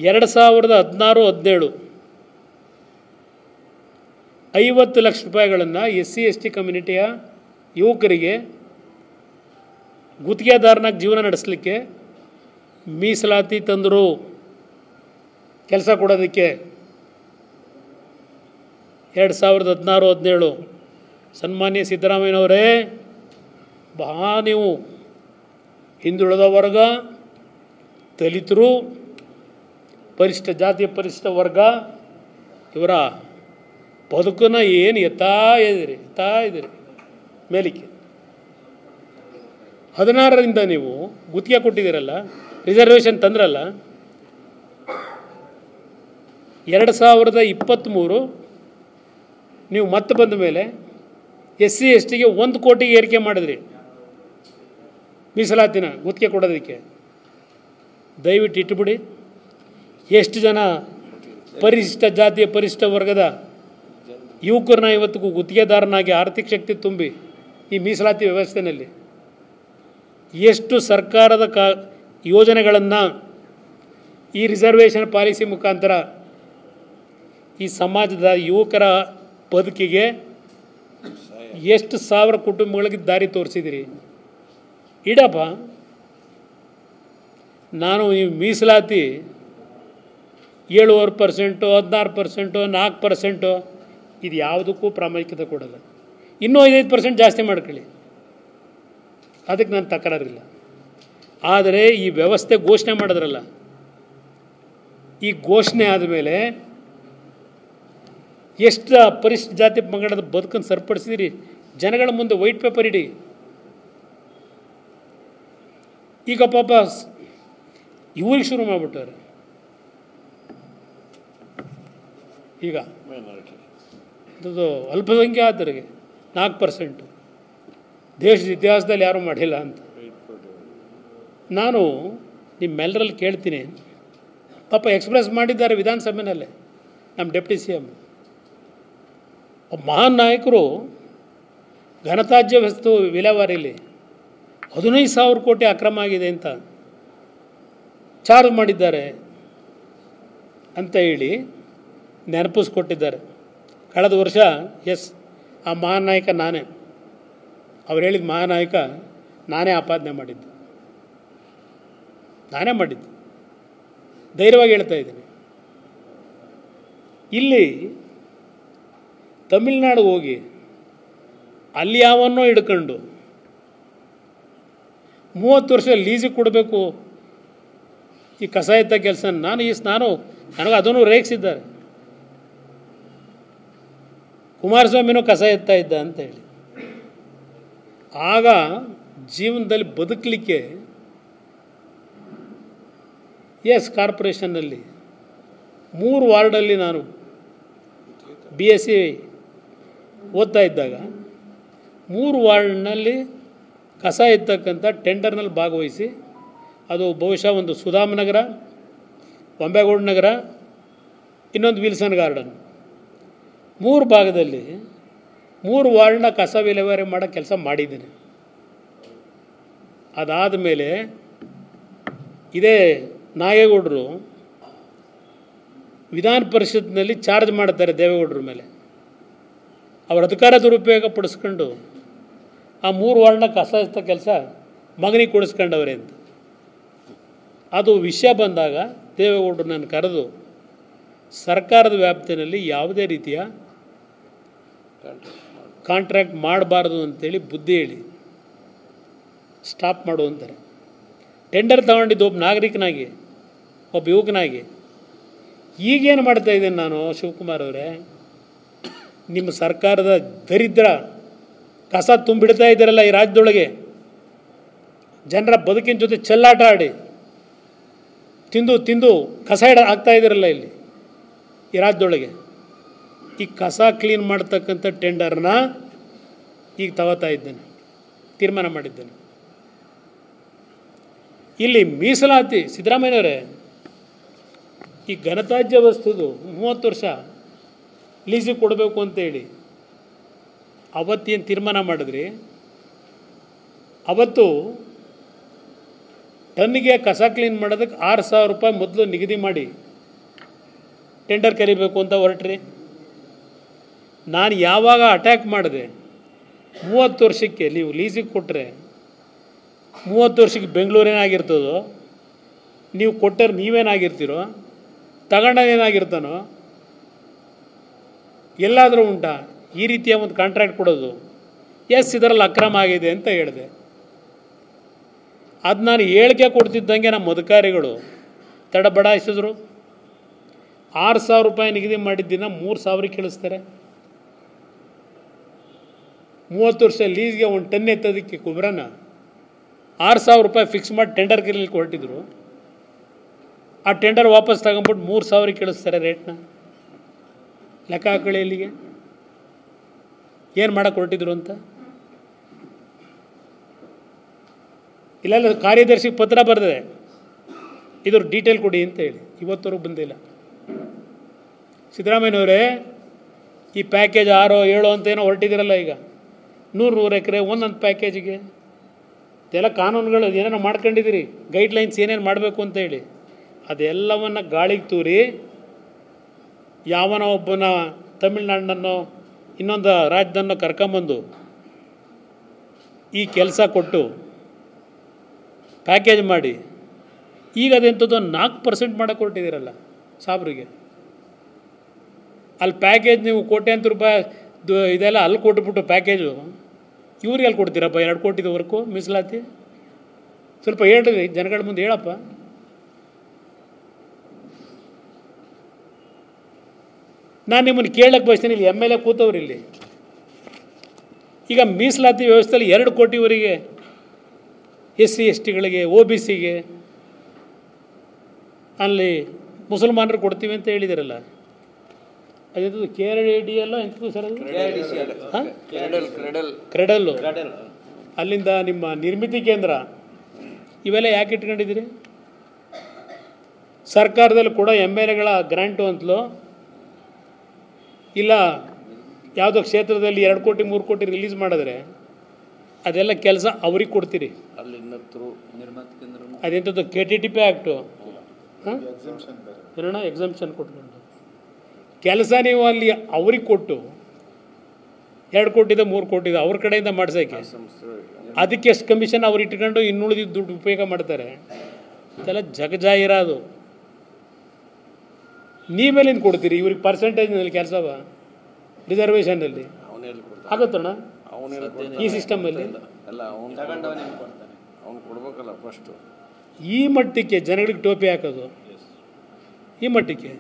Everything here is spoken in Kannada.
2016-17 50 ಲಕ್ಷ ರೂಪಾಯಿಗಳನ್ನು SC/ST ಕಮ್ಯುನಿಟಿಯ ಯುವಕರಿಗೆ ಗುತ್ತಿಗೆದಾರನಾಗಿ ಜೀವನ ನಡೆಸಲಿಕ್ಕೆ ಮೀಸಲಾತಿ ತಂದರು. ಕೆಲಸ ಕೊಡೋದಕ್ಕೆ 2016-17 ಸನ್ಮಾನ್ಯ ಸಿದ್ದರಾಮಯ್ಯನವರೇ, ನೀವು ಹಿಂದುಳಿದ ವರ್ಗ, ದಲಿತರು, ಪರಿಶಿಷ್ಟ ಜಾತಿ, ಪರಿಶಿಷ್ಟ ವರ್ಗ ಇವರ ಬದುಕನ್ನು ಏನು ಎತ್ತಾ ಇದ್ದೀರಿ ಮೇಲಿಕ್ಕೆ. 16ರಿಂದ ನೀವು ಗುತ್ತಿಗೆ ಕೊಟ್ಟಿದ್ದೀರಲ್ಲ, ರಿಸರ್ವೇಷನ್ ತಂದ್ರಲ್ಲ. 2023 ನೀವು ಮತ್ತೆ ಬಂದ ಮೇಲೆ SC/STಗೆ 1 ಕೋಟಿಗೆ ಏರಿಕೆ ಮಾಡಿದ್ರಿ ಮೀಸಲಾತಿನ ಗುತ್ತಿಗೆ ಕೊಡೋದಕ್ಕೆ. ದಯವಿಟ್ಟು ಇಟ್ಟುಬಿಡಿ. ಎಷ್ಟು ಜನ ಪರಿಶಿಷ್ಟ ಜಾತಿಯ ಪರಿಶಿಷ್ಟ ವರ್ಗದ ಯುವಕರನ್ನ ಇವತ್ತಿಗೂ ಗುತ್ತಿಗೆದಾರನಾಗಿ ಆರ್ಥಿಕ ಶಕ್ತಿ ತುಂಬಿ ಈ ಮೀಸಲಾತಿ ವ್ಯವಸ್ಥೆಯಲ್ಲಿ ಎಷ್ಟು ಸರ್ಕಾರದ ಯೋಜನೆಗಳನ್ನು ಈ ರಿಸರ್ವೇಷನ್ ಪಾಲಿಸಿ ಮುಖಾಂತರ ಈ ಸಮಾಜದ ಯುವಕರ ಬದುಕಿಗೆ ಎಷ್ಟು ಸಾವಿರ ಕುಟುಂಬಗಳಿಗೆ ದಾರಿ ತೋರಿಸಿದಿರಿ. ಇಡಪ್ಪ, ನಾನು ಈ ಮೀಸಲಾತಿ 7.5%, 16%, 4% ಇದು ಯಾವುದಕ್ಕೂ ಪ್ರಾಮಾಣಿಕತೆ ಕೊಡಲ್ಲ. ಇನ್ನೂ 5% ಜಾಸ್ತಿ ಮಾಡ್ಕೊಳ್ಳಿ, ಅದಕ್ಕೆ ನಾನು ತಕರಾರಿಲ್ಲ. ಆದರೆ ಈ ವ್ಯವಸ್ಥೆ ಘೋಷಣೆ ಮಾಡಿದ್ರಲ್ಲ, ಈ ಘೋಷಣೆ ಆದಮೇಲೆ ಎಷ್ಟು ಪರಿಶಿಷ್ಟ ಜಾತಿ ಪಂಗಡದ ಬದುಕನ್ನು ಸರಿಪಡಿಸಿದಿರಿ. ಜನಗಳ ಮುಂದೆ ವೈಟ್ ಪೇಪರ್ ಇಡಿ. ಈಗ ಪಾಪ ಇವ್ರಿಗೆ ಶುರು ಮಾಡಿಬಿಟ್ಟವ್ರೆ. ಈಗ ಅದು ಅಲ್ಪಸಂಖ್ಯಾತರಿಗೆ 4%, ದೇಶದ ಇತಿಹಾಸದಲ್ಲಿ ಯಾರೂ ಮಾಡಿಲ್ಲ ಅಂತ. ನಾನು ನಿಮ್ಮೆಲ್ಲರಲ್ಲಿ ಕೇಳ್ತೀನಿ, ಪಾಪ ಎಕ್ಸ್ಪ್ರೆಸ್ ಮಾಡಿದ್ದಾರೆ ವಿಧಾನಸಭೆಯಲ್ಲೇ ನಮ್ಮ ಡೆಪ್ಟಿ CM. ಮಹಾನ್ ನಾಯಕರು ಘನತ್ಯಾಜ್ಯ ವಸ್ತು ವಿಲೇವಾರಿಯಲ್ಲಿ 15,000 ಕೋಟಿ ಅಕ್ರಮ ಆಗಿದೆ ಅಂತ ಚಾರ್ಜ್ ಮಾಡಿದ್ದಾರೆ ಅಂತ ಹೇಳಿ ನೆನಪಿಸ್ಕೊಟ್ಟಿದ್ದಾರೆ. ಕಳೆದ ವರ್ಷ ಆ ಮಹಾನ್ ನಾಯಕ ನಾನೇ, ಅವ್ರು ಹೇಳಿದ ಮಹಾನಾಯಕ ನಾನೇ ಆಪಾದನೆ ಮಾಡಿದ್ದು, ಧೈರ್ಯವಾಗಿ ಹೇಳ್ತಾ ಇದ್ದೀನಿ. ಇಲ್ಲಿ ತಮಿಳ್ನಾಡು ಹೋಗಿ ಅಲ್ಲಿ ಯಾವನ್ನೋ ಹಿಡ್ಕೊಂಡು 30 ವರ್ಷ ಲೀಸಿಗೆ ಕೊಡಬೇಕು ಈ ಕಸ ಎತ್ತ ಕೆಲಸ. ನನಗೆ ಅದನ್ನು ರೇಗಿಸಿದ್ದಾರೆ. ಕುಮಾರಸ್ವಾಮಿನೂ ಕಸ ಎತ್ತಾ ಇದ್ದ ಅಂತ ಹೇಳಿ. ಆಗ ಜೀವನದಲ್ಲಿ ಬದುಕಲಿಕ್ಕೆ ಕಾರ್ಪೊರೇಷನ್ನಲ್ಲಿ 3 ವಾರ್ಡಲ್ಲಿ ನಾನು BSc ಓದ್ತಾ ಇದ್ದಾಗ 3 ವಾರ್ಡ್ನಲ್ಲಿ ಕಸ ಎತ್ತಕ್ಕಂಥ ಟೆಂಡರ್ನಲ್ಲಿ ಭಾಗವಹಿಸಿ, ಅದು ಬಹುಶಃ ಒಂದು ಸುಧಾಮ ನಗರ, ವಂಬೇಗೌಡ ನಗರ, ಇನ್ನೊಂದು ವಿಲ್ಸನ್ ಗಾರ್ಡನ್, 3 ಭಾಗದಲ್ಲಿ 3 ವಾರ್ಡ್ನ ಕಸ ವಿಲೇವಾರಿ ಮಾಡೋ ಕೆಲಸ ಮಾಡಿದ್ದೀನಿ. ಅದಾದ ಮೇಲೆ ಇದೇ ನಾಗೇಗೌಡರು ವಿಧಾನ ಪರಿಷತ್ನಲ್ಲಿ ಚಾರ್ಜ್ ಮಾಡ್ತಾರೆ ದೇವೇಗೌಡರ ಮೇಲೆ. ಅವರ ಅಧಿಕಾರ ದುರುಪಯೋಗ ಪಡಿಸ್ಕೊಂಡು ಆ 3 ವಾರ್ಡ್ನ ಕಸ ಎತ್ತ ಕೆಲಸ ಮಗನಿಗೆ ಕೊಡಿಸ್ಕೊಂಡವ್ರೆ ಅಂತ. ಅದು ವಿಷಯ ಬಂದಾಗ ದೇವೇಗೌಡರು ನಾನು ಕರೆದು ಸರ್ಕಾರದ ವ್ಯಾಪ್ತಿಯಲ್ಲಿ ಯಾವುದೇ ರೀತಿಯ ಕಾಂಟ್ರಾಕ್ಟ್ ಮಾಡಬಾರ್ದು ಅಂತೇಳಿ ಬುದ್ಧಿ ಹೇಳಿ ಸ್ಟಾಪ್ ಮಾಡು ಅಂತಾರೆ. ಟೆಂಡರ್ ತಗೊಂಡಿದ್ದು ಒಬ್ಬ ನಾಗರಿಕನಾಗಿ, ಒಬ್ಬ ಯುವಕನಾಗಿ. ಈಗೇನು ಮಾಡ್ತಾ ಇದ್ದೇನೆ ನಾನು, ಶಿವಕುಮಾರ್ ಅವರೇ, ನಿಮ್ಮ ಸರ್ಕಾರದ ದರಿದ್ರ ಕಸ ತುಂಬಿಡ್ತಾ ಇದ್ದೀರಲ್ಲ ಈ ರಾಜ್ಯದೊಳಗೆ, ಜನರ ಬದುಕಿನ ಜೊತೆ ಚೆಲ್ಲಾಟ ಆಡಿ ತಿಂದು ಕಸ ಆಗ್ತಾ ಇದ್ದೀರಲ್ಲ ಇಲ್ಲಿ ಈ ರಾಜ್ಯದೊಳಗೆ. ಈ ಕಸ ಕ್ಲೀನ್ ಮಾಡ್ತಕ್ಕಂಥ ಟೆಂಡರ್ನ ಈಗ ತಗೋತಾ ಇದ್ದೇನೆ, ತೀರ್ಮಾನ ಮಾಡಿದ್ದೇನೆ. ಇಲ್ಲಿ ಮೀಸಲಾತಿ ಸಿದ್ದರಾಮಯ್ಯನವರೇ, ಈ ಘನತ್ಯಾಜ್ಯ ವಸ್ತುದು 30 ವರ್ಷ ಲೀಸಿಗೆ ಕೊಡಬೇಕು ಅಂತೇಳಿ ಅವತ್ತೇನು ತೀರ್ಮಾನ ಮಾಡಿದ್ರಿ, ಅವತ್ತು ಟನ್ನಿಗೆ ಕಸ ಕ್ಲೀನ್ ಮಾಡೋದಕ್ಕೆ 6,000 ರೂಪಾಯಿ ಮೊದಲು ನಿಗದಿ ಮಾಡಿ ಟೆಂಡರ್ ಕರಿಬೇಕು ಅಂತ ಹೊರಟ್ರಿ. ನಾನು ಯಾವಾಗ ಅಟ್ಯಾಕ್ ಮಾಡಿದೆ 30 ವರ್ಷಕ್ಕೆ ನೀವು ಲೀಸಿಗೆ ಕೊಟ್ಟರೆ 30 ವರ್ಷಕ್ಕೆ ಬೆಂಗಳೂರೇನಾಗಿರ್ತದೋ, ನೀವು ಕೊಟ್ಟರೆ ನೀವೇನಾಗಿರ್ತೀರೋ, ತಗೊಂಡೇನಾಗಿರ್ತಾನೋ, ಎಲ್ಲಾದರೂ ಉಂಟಾ ಈ ರೀತಿಯ ಒಂದು ಕಾಂಟ್ರಾಕ್ಟ್ ಕೊಡೋದು? ಎಸ್, ಇದರಲ್ಲಿ ಅಕ್ರಮ ಆಗಿದೆ ಅಂತ ಹೇಳಿದೆ. ಅದು ನಾನು ಹೇಳಿಕೆ ಕೊಡ್ತಿದ್ದಂಗೆ ನಮ್ಮ ಅಧಿಕಾರಿಗಳು ತಡಬಡಾಯಿಸಿದ್ರು. 6,000 ರೂಪಾಯಿ ನಿಗದಿ ಮಾಡಿದ್ದಿನ 3,000 ಕೇಳಿಸ್ತಾರೆ. 30 ವರ್ಷ ಲೀಸ್ಗೆ 1 ಟನ್ ಎತ್ತೋದಕ್ಕೆ ಗೊಬ್ಬರನ 6,000 ರೂಪಾಯಿ ಫಿಕ್ಸ್ ಮಾಡಿ ಟೆಂಡರ್ ಕರೀಲಿಕ್ಕೆ ಹೊರಟಿದ್ರು. ಆ ಟೆಂಡರ್ ವಾಪಸ್ ತಗೊಂಬಿಟ್ಟು 3,000 ಕೇಳಿಸ್ತಾರೆ ರೇಟ್ನ. ಲೆಕ್ಕ ಹಾಕೊಳ್ಳಿ ಇಲ್ಲಿಗೆ ಏನು ಮಾಡೋಕ್ಕೆ ಹೊರಟಿದ್ರು ಅಂತ. ಇಲ್ಲೆಲ್ಲ ಕಾರ್ಯದರ್ಶಿಗೆ ಪತ್ರ ಬರೆದಿದೆ, ಇದ್ರ ಡೀಟೇಲ್ ಕೊಡಿ ಅಂತ ಹೇಳಿ. ಇವತ್ತವರೆಗೂ ಬಂದಿಲ್ಲ. ಸಿದ್ದರಾಮಯ್ಯನವರೇ, ಈ ಪ್ಯಾಕೇಜ್ 6 7 ಅಂತ ಏನೋ ಹೊರಟಿದ್ದೀರಲ್ಲ, ಈಗ 100 ಎಕರೆ ಒಂದೊಂದು ಪ್ಯಾಕೇಜಿಗೆ ಇದೆಲ್ಲ ಕಾನೂನುಗಳು ಏನೇನೋ ಮಾಡ್ಕೊಂಡಿದ್ದೀರಿ, ಗೈಡ್ಲೈನ್ಸ್ ಏನೇನು ಮಾಡಬೇಕು ಅಂತ ಹೇಳಿ. ಅದೆಲ್ಲವನ್ನು ಗಾಳಿಗೆ ತೂರಿ ಯಾವನೋ ಒಬ್ಬನ ತಮಿಳ್ನಾಡನ್ನೋ ಇನ್ನೊಂದು ರಾಜ್ಯದನ್ನೋ ಕರ್ಕೊಂಬಂದು ಈ ಕೆಲಸ ಕೊಟ್ಟು ಪ್ಯಾಕೇಜ್ ಮಾಡಿ ಈಗ ಅದೆಂಥದ್ದು 4% ಮಾಡೋಕ್ಕೆ ಹೊರಟಿದ್ದೀರಲ್ಲ ಸಾಬ್ರಿಗೆ. ಅಲ್ಲಿ ಪ್ಯಾಕೇಜ್ ನೀವು ಕೋಟ್ಯಾಂತರ ರೂಪಾಯಿ ಇದೆಲ್ಲ ಅಲ್ಲಿ ಕೊಟ್ಬಿಟ್ಟು ಪ್ಯಾಕೇಜು ಇವ್ರಿಗೆ ಅಲ್ಲಿ ಕೊಡ್ತೀರಪ್ಪ 2 ಕೋಟಿದವರೆಗೂ ಮೀಸಲಾತಿ? ಸ್ವಲ್ಪ ಹೇಳ್ರಿ ಜನಗಳ ಮುಂದೆ ಹೇಳಪ್ಪ. ನಾನು ನಿಮ್ಮನ್ನು ಕೇಳಕ್ಕೆ ಬಯಸ್ತೀನಿ, ಇಲ್ಲಿ MLA ಕೂತವ್ರು ಇಲ್ಲಿ. ಈಗ ಮೀಸಲಾತಿ ವ್ಯವಸ್ಥೆಯಲ್ಲಿ 2 ಕೋಟಿವರೆಗೆ SC STಗಳಿಗೆ OBCಗೆ ಅಲ್ಲಿ ಮುಸಲ್ಮಾನರು ಕೊಡ್ತೀವಿ ಅಂತ ಹೇಳಿದಿರಲ್ಲ, ಅದೇಂಥದ್ದು KRD ಅಲ್ಲ ಎಂಥದ್ದು ಸರ್ ಅದು? ಕ್ರೆಡಲ್ಲು. ಅಲ್ಲಿಂದ ನಿಮ್ಮ ನಿರ್ಮಿತಿ ಕೇಂದ್ರ ಇವೆಲ್ಲ ಯಾಕೆ ಇಟ್ಕೊಂಡಿದ್ದೀರಿ? ಸರ್ಕಾರದಲ್ಲಿ ಕೂಡ MLAಗಳ ಗ್ರಾಂಟು ಅಂತಲೋ ಇಲ್ಲ ಯಾವುದೋ ಕ್ಷೇತ್ರದಲ್ಲಿ 2 ಕೋಟಿ 3 ಕೋಟಿ ರಿಲೀಸ್ ಮಾಡಿದ್ರೆ ಅದೆಲ್ಲ ಕೆಲಸ ಅವ್ರಿಗೆ ಕೊಡ್ತೀರಿ. ಅದೆಂಥದ್ದು KTTP ಆ್ಯಕ್ಟು ಏನಣ್ಣ ಎಕ್ಸಂಪ್ಷನ್ ಕೊಟ್ಕೊಂಡು ಕೆಲಸ ನೀವು ಅಲ್ಲಿ ಅವ್ರಿಗೆ ಕೊಟ್ಟು 2 ಕೋಟಿದ 3 ಕೋಟಿದ ಅವ್ರ ಕಡೆಯಿಂದ ಮಾಡ್ಸೋಕ್ಕೆ ಅದಕ್ಕೆ ಎಷ್ಟು ಕಮಿಷನ್ ಅವ್ರು ಇಟ್ಕೊಂಡು ಇನ್ನುಳಿದಿದ್ದು ದುಡ್ಡು ಉಪಯೋಗ ಮಾಡ್ತಾರೆ. ಇದೆಲ್ಲ ಜಗಜಾಹಿರಾದು. ನೀವೆಲ್ಲಿಂದ ಕೊಡ್ತೀರಿ ಇವ್ರಿಗೆ ಪರ್ಸೆಂಟೇಜ್ನಲ್ಲಿ ಕೆಲಸವ ರಿಸರ್ವೇಷನ್ನಲ್ಲಿ ಆಗುತ್ತಣ್ಣ ಈ ಸಿಸ್ಟಮಲ್ಲಿ? ಈ ಮಟ್ಟಕ್ಕೆ ಜನಗಳಿಗೆ ಟೋಪಿ ಹಾಕೋದು, ಈ ಮಟ್ಟಕ್ಕೆ